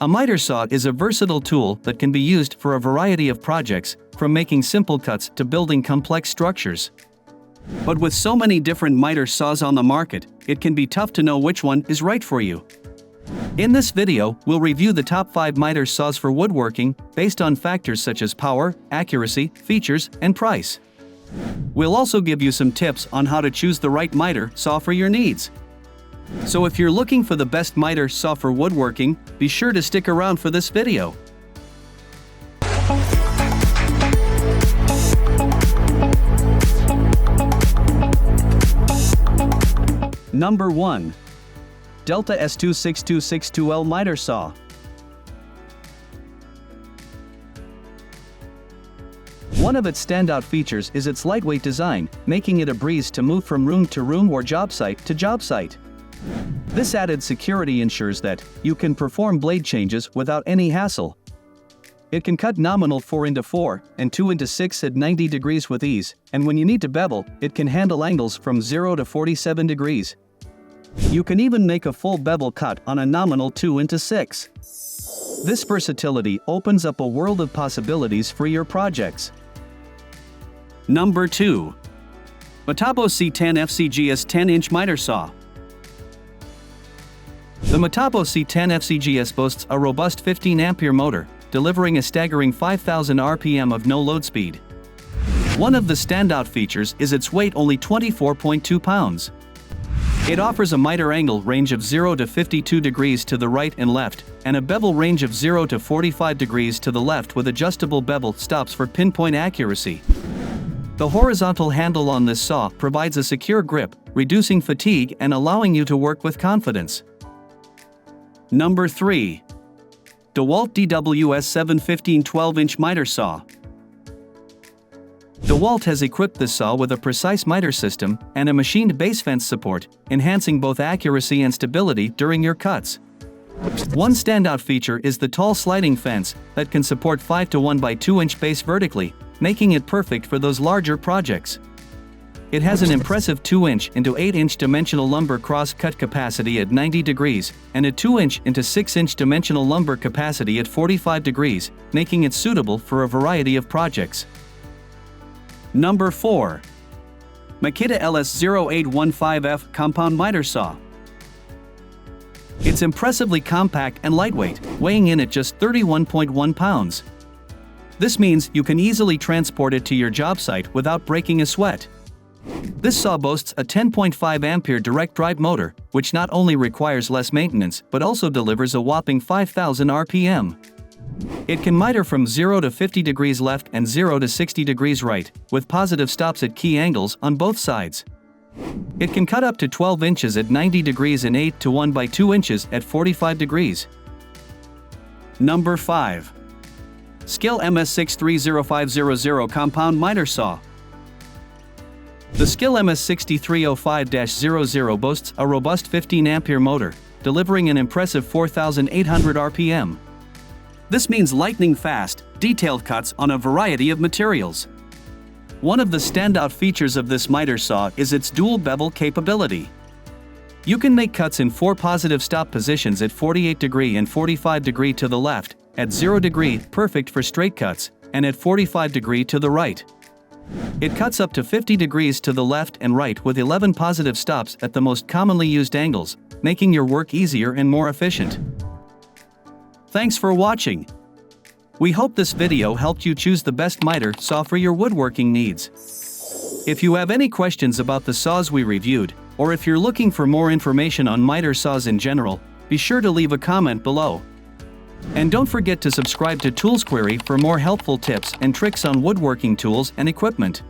A miter saw is a versatile tool that can be used for a variety of projects, from making simple cuts to building complex structures. But with so many different miter saws on the market, it can be tough to know which one is right for you. In this video, we'll review the top 5 miter saws for woodworking, based on factors such as power, accuracy, features, and price. We'll also give you some tips on how to choose the right miter saw for your needs. So if you're looking for the best miter saw for woodworking, be sure to stick around for this video. Number 1. Delta S26262L Miter Saw. One of its standout features is its lightweight design, making it a breeze to move from room to room or job site to job site. This added security ensures that you can perform blade changes without any hassle. It can cut nominal 4x4 and 2x6 at 90 degrees with ease, and when you need to bevel, it can handle angles from 0 to 47 degrees. You can even make a full bevel cut on a nominal 2x6. This versatility opens up a world of possibilities for your projects. Number 2. Metabo C10 FCGS 10-inch Miter Saw. The Metabo C10 FCGS boasts a robust 15-ampere motor, delivering a staggering 5,000 RPM of no-load speed. One of the standout features is its weight, only 24.2 pounds. It offers a miter angle range of 0 to 52 degrees to the right and left, and a bevel range of 0 to 45 degrees to the left with adjustable bevel stops for pinpoint accuracy. The horizontal handle on this saw provides a secure grip, reducing fatigue and allowing you to work with confidence. Number 3. DEWALT DWS 715 12-inch Miter Saw. DEWALT has equipped this saw with a precise miter system and a machined base fence support, enhancing both accuracy and stability during your cuts. One standout feature is the tall sliding fence that can support 5 to 1 by 2-inch base vertically, making it perfect for those larger projects. It has an impressive 2-inch into 8-inch dimensional lumber cross-cut capacity at 90 degrees and a 2-inch into 6-inch dimensional lumber capacity at 45 degrees, making it suitable for a variety of projects. Number 4. Makita LS0815F Compound Miter Saw. It's impressively compact and lightweight, weighing in at just 31.1 pounds. This means you can easily transport it to your job site without breaking a sweat. This saw boasts a 10.5 ampere direct drive motor, which not only requires less maintenance but also delivers a whopping 5,000 RPM. It can miter from 0 to 50 degrees left and 0 to 60 degrees right, with positive stops at key angles on both sides. It can cut up to 12 inches at 90 degrees and 8 to 1 by 2 inches at 45 degrees. Number 5. Skil MS630500 Compound Miter Saw. The Skil MS6305-00 boasts a robust 15-ampere motor, delivering an impressive 4,800 RPM. This means lightning-fast, detailed cuts on a variety of materials. One of the standout features of this miter saw is its dual bevel capability. You can make cuts in 4 positive stop positions at 48 degree and 45 degree to the left, at 0 degree, perfect for straight cuts, and at 45 degree to the right. It cuts up to 50 degrees to the left and right with 11 positive stops at the most commonly used angles, making your work easier and more efficient. Thanks for watching. We hope this video helped you choose the best miter saw for your woodworking needs. If you have any questions about the saws we reviewed, or if you're looking for more information on miter saws in general, be sure to leave a comment below. And don't forget to subscribe to Tools Query for more helpful tips and tricks on woodworking tools and equipment.